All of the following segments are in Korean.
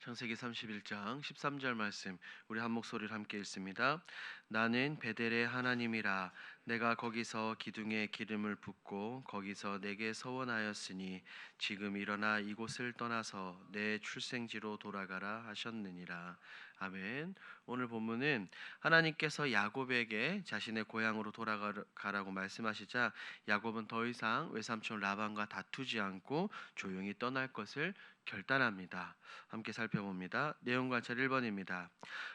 창세기 31장 13절 말씀 우리 한 목소리를 함께 읽습니다. 나는 베델의 하나님이라 내가 거기서 기둥에 기름을 붓고 거기서 내게 서원하였으니 지금 일어나 이곳을 떠나서 내 출생지로 돌아가라 하셨느니라. 아멘. 오늘 본문은 하나님께서 야곱에게 자신의 고향으로 돌아가라고 말씀하시자 야곱은 더 이상 외삼촌 라반과 다투지 않고 조용히 떠날 것을 결단합니다. 함께 살펴봅니다. 내용 관찰 1번입니다.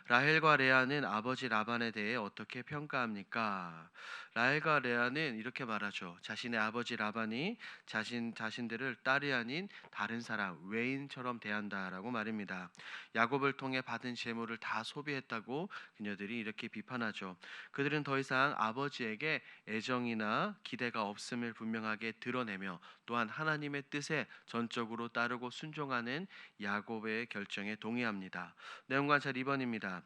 라헬과 레아는 아버지 라반에 대해 어떻게 평가합니까? 라헬과 레아는 이렇게 말하죠. 자신의 아버지 라반이 자신들을 딸이 아닌 다른 사람, 외인처럼 대한다라고 말입니다. 야곱을 통해 받은 재물을 다 소비했다고 그녀들이 이렇게 비판하죠. 그들은 더 이상 아버지에게 애정이나 기대가 없음을 분명하게 드러내며 또한 하나님의 뜻에 전적으로 따르고 순종하는 야곱의 결정에 동의합니다. 내용 관찰 2번입니다.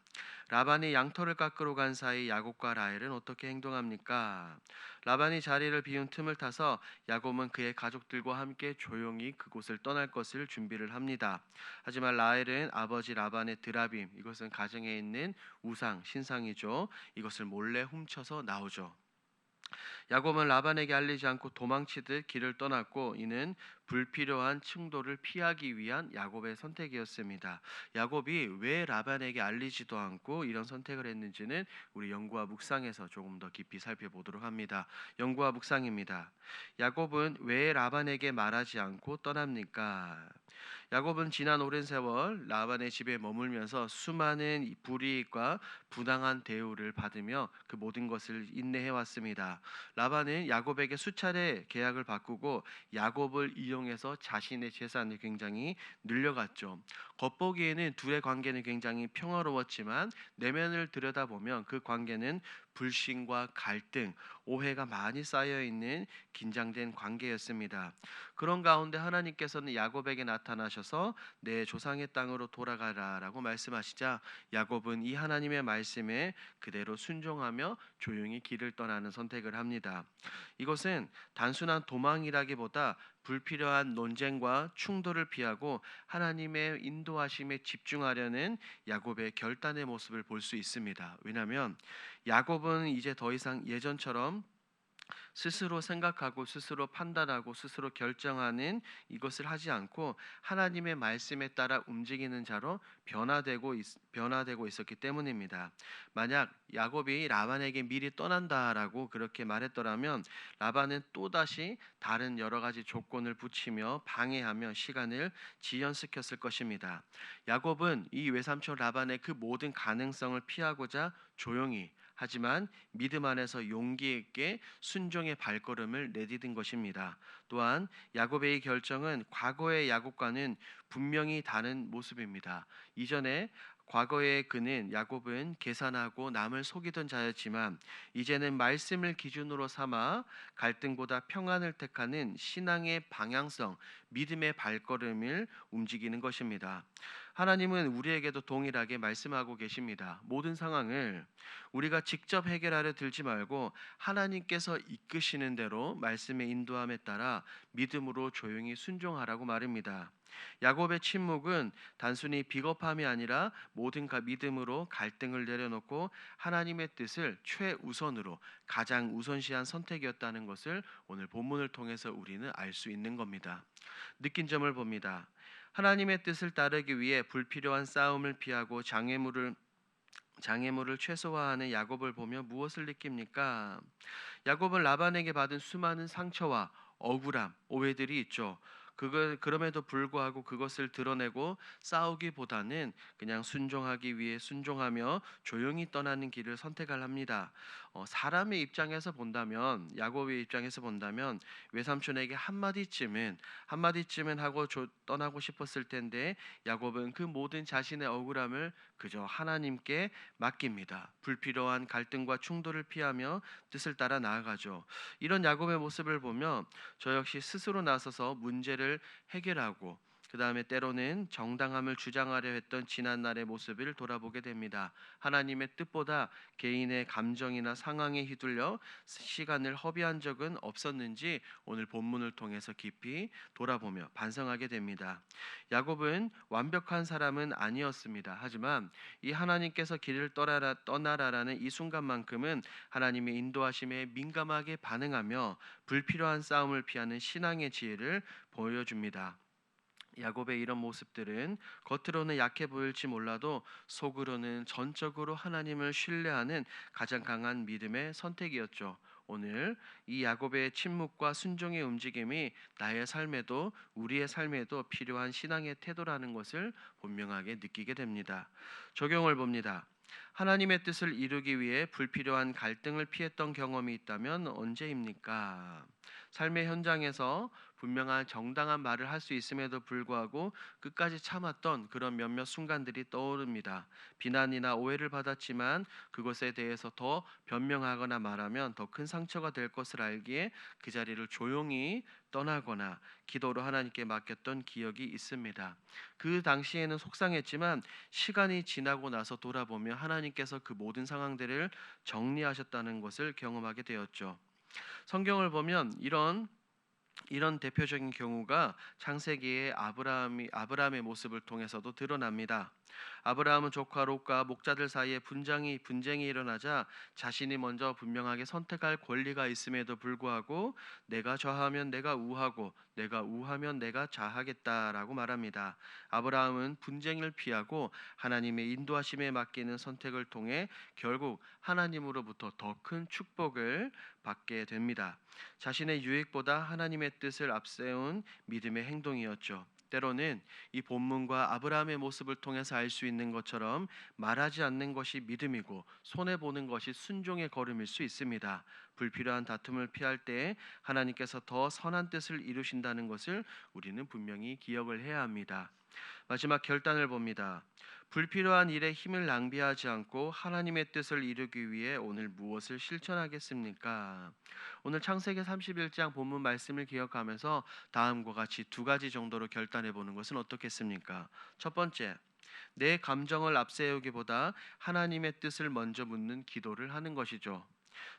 라반이 양털을 깎으러 간 사이 야곱과 라헬은 어떻게 행동합니까? 라반이 자리를 비운 틈을 타서 야곱은 그의 가족들과 함께 조용히 그곳을 떠날 것을 준비를 합니다. 하지만 라헬은 아버지 라반의 드라빔, 이것은 가정에 있는 우상, 신상이죠. 이것을 몰래 훔쳐서 나오죠. 야곱은 라반에게 알리지 않고 도망치듯 길을 떠났고 이는 불필요한 충돌을 피하기 위한 야곱의 선택이었습니다. 야곱이 왜 라반에게 알리지도 않고 이런 선택을 했는지는 우리 연구와 묵상에서 조금 더 깊이 살펴보도록 합니다. 연구와 묵상입니다. 야곱은 왜 라반에게 말하지 않고 떠납니까? 야곱은 지난 오랜 세월 라반의 집에 머물면서 수많은 불이익과 부당한 대우를 받으며 그 모든 것을 인내해 왔습니다. 라반은 야곱에게 수차례 계약을 바꾸고 야곱을 이용해서 자신의 재산을 굉장히 늘려갔죠. 겉보기에는 둘의 관계는 굉장히 평화로웠지만 내면을 들여다보면 그 관계는 불신과 갈등, 오해가 많이 쌓여 있는 긴장된 관계였습니다. 그런 가운데 하나님께서는 야곱에게 나타나셔서 내 조상의 땅으로 돌아가라라고 말씀하시자 야곱은 이 하나님의 말씀에 그대로 순종하며 조용히 길을 떠나는 선택을 합니다. 이것은 단순한 도망이라기보다 불필요한 논쟁과 충돌을 피하고 하나님의 인도하심에 집중하려는 야곱의 결단의 모습을 볼 수 있습니다. 왜냐하면 야곱은 이제 더 이상 예전처럼 스스로 생각하고 스스로 판단하고 스스로 결정하는 이것을 하지 않고 하나님의 말씀에 따라 움직이는 자로 변화되고 있었기 때문입니다. 만약 야곱이 라반에게 미리 떠난다라고 그렇게 말했더라면 라반은 또다시 다른 여러 가지 조건을 붙이며 방해하며 시간을 지연시켰을 것입니다. 야곱은 이 외삼촌 라반의 그 모든 가능성을 피하고자 조용히 하지만 믿음 안에서 용기 있게 순종의 발걸음을 내디딘 것입니다. 또한 야곱의 결정은 과거의 야곱과는 분명히 다른 모습입니다. 이전에 과거의 그는 야곱은 계산하고 남을 속이던 자였지만 이제는 말씀을 기준으로 삼아 갈등보다 평안을 택하는 신앙의 방향성, 믿음의 발걸음을 움직이는 것입니다. 하나님은 우리에게도 동일하게 말씀하고 계십니다. 모든 상황을 우리가 직접 해결하려 들지 말고 하나님께서 이끄시는 대로 말씀의 인도함에 따라 믿음으로 조용히 순종하라고 말입니다. 야곱의 침묵은 단순히 비겁함이 아니라 모든 믿음으로 갈등을 내려놓고 하나님의 뜻을 최우선으로 가장 우선시한 선택이었다는 것을 오늘 본문을 통해서 우리는 알 수 있는 겁니다. 느낀 점을 봅니다. 하나님의 뜻을 따르기 위해 불필요한 싸움을 피하고 장애물을 최소화하는 야곱을 보며 무엇을 느낍니까? 야곱은 라반에게 받은 수많은 상처와 억울함, 오해들이 있죠. 그럼에도 불구하고 그것을 드러내고 싸우기보다는 그냥 순종하기 위해 순종하며 조용히 떠나는 길을 선택을 합니다. 사람의 입장에서 본다면 야곱의 입장에서 본다면 외삼촌에게 한마디쯤은 하고 떠나고 싶었을 텐데 야곱은 그 모든 자신의 억울함을 그저 하나님께 맡깁니다. 불필요한 갈등과 충돌을 피하며 뜻을 따라 나아가죠. 이런 야곱의 모습을 보며 저 역시 스스로 나서서 문제를 해결하고 그 다음에 때로는 정당함을 주장하려 했던 지난날의 모습을 돌아보게 됩니다. 하나님의 뜻보다 개인의 감정이나 상황에 휘둘려 시간을 허비한 적은 없었는지 오늘 본문을 통해서 깊이 돌아보며 반성하게 됩니다. 야곱은 완벽한 사람은 아니었습니다. 하지만 이 하나님께서 길을 떠나라라는 이 순간만큼은 하나님의 인도하심에 민감하게 반응하며 불필요한 싸움을 피하는 신앙의 지혜를 보여줍니다. 야곱의 이런 모습들은 겉으로는 약해 보일지 몰라도 속으로는 전적으로 하나님을 신뢰하는 가장 강한 믿음의 선택이었죠. 오늘 이 야곱의 침묵과 순종의 움직임이 나의 삶에도 우리의 삶에도 필요한 신앙의 태도라는 것을 분명하게 느끼게 됩니다. 적용을 봅니다. 하나님의 뜻을 이루기 위해 불필요한 갈등을 피했던 경험이 있다면 언제입니까? 삶의 현장에서 분명한 정당한 말을 할 수 있음에도 불구하고 끝까지 참았던 그런 몇몇 순간들이 떠오릅니다. 비난이나 오해를 받았지만 그것에 대해서 더 변명하거나 말하면 더 큰 상처가 될 것을 알기에 그 자리를 조용히 떠나거나 기도로 하나님께 맡겼던 기억이 있습니다. 그 당시에는 속상했지만 시간이 지나고 나서 돌아보며 하나님께서 그 모든 상황들을 정리하셨다는 것을 경험하게 되었죠. 성경을 보면 이런 대표적인 경우가 창세기의 아브라함의 모습을 통해서도 드러납니다. 아브라함은 조카 롯과 목자들 사이에 분쟁이 일어나자 자신이 먼저 분명하게 선택할 권리가 있음에도 불구하고 내가 좌하면 내가 우하고 내가 우하면 내가 좌하겠다라고 말합니다. 아브라함은 분쟁을 피하고 하나님의 인도하심에 맡기는 선택을 통해 결국 하나님으로부터 더 큰 축복을 받게 됩니다. 자신의 유익보다 하나님의 뜻을 앞세운 믿음의 행동이었죠. 때로는 이 본문과 아브라함의 모습을 통해서 알 수 있는 것처럼 말하지 않는 것이 믿음이고 손해 보는 것이 순종의 걸음일 수 있습니다. 불필요한 다툼을 피할 때 하나님께서 더 선한 뜻을 이루신다는 것을 우리는 분명히 기억을 해야 합니다. 마지막 결단을 봅니다. 불필요한 일에 힘을 낭비하지 않고 하나님의 뜻을 이루기 위해 오늘 무엇을 실천하겠습니까? 오늘 창세기 31장 본문 말씀을 기억하면서 다음과 같이 두 가지 정도로 결단해 보는 것은 어떻겠습니까? 첫 번째, 내 감정을 앞세우기보다 하나님의 뜻을 먼저 묻는 기도를 하는 것이죠.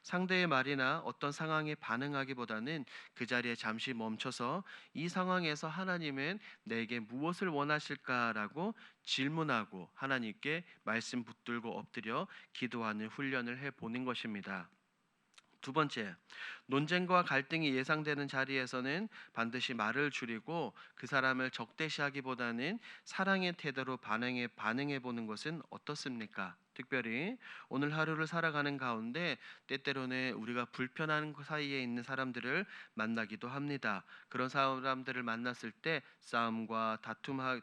상대의 말이나 어떤 상황에 반응하기보다는 그 자리에 잠시 멈춰서 이 상황에서 하나님은 내게 무엇을 원하실까라고 질문하고 하나님께 말씀 붙들고 엎드려 기도하는 훈련을 해 보는 것입니다. 두 번째, 논쟁과 갈등이 예상되는 자리에서는 반드시 말을 줄이고 그 사람을 적대시하기보다는 사랑의 태도로 반응해 보는 것은 어떻습니까? 특별히 오늘 하루를 살아가는 가운데 때때로는 우리가 불편한 사이에 있는 사람들을 만나기도 합니다. 그런 사람들을 만났을 때 싸움과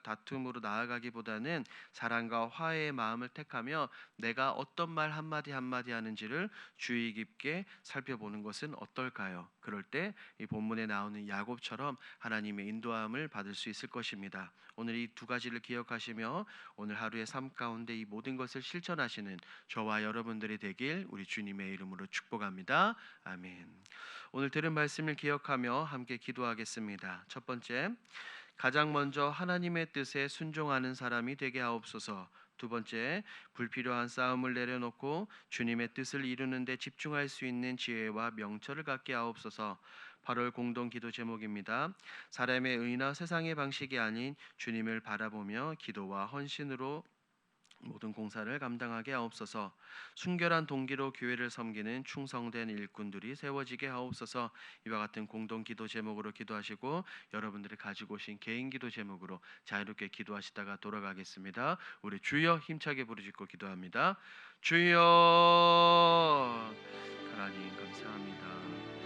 다툼으로 나아가기보다는 사랑과 화해의 마음을 택하며 내가 어떤 말 한마디 한마디 하는지를 주의 깊게 살펴보는 것은 어떨까요? 그럴 때 이 본문에 나오는 야곱처럼 하나님의 인도함을 받을 수 있을 것입니다. 오늘 이 두 가지를 기억하시며 오늘 하루의 삶 가운데 이 모든 것을 실천하시는 저와 여러분들이 되길 우리 주님의 이름으로 축복합니다. 아멘. 오늘 들은 말씀을 기억하며 함께 기도하겠습니다. 첫 번째, 가장 먼저 하나님의 뜻에 순종하는 사람이 되게 하옵소서. 두 번째, 불필요한 싸움을 내려놓고 주님의 뜻을 이루는 데 집중할 수 있는 지혜와 명철을 갖게 하옵소서. 8월 공동 기도 제목입니다. 사람의 의나 세상의 방식이 아닌 주님을 바라보며 기도와 헌신으로 모든 공사를 감당하게 하옵소서. 순결한 동기로 교회를 섬기는 충성된 일꾼들이 세워지게 하옵소서. 이와 같은 공동 기도 제목으로 기도하시고 여러분들이 가지고 오신 개인 기도 제목으로 자유롭게 기도하시다가 돌아가겠습니다. 우리 주여 힘차게 부르짖고 기도합니다. 주여, 하나님 감사합니다.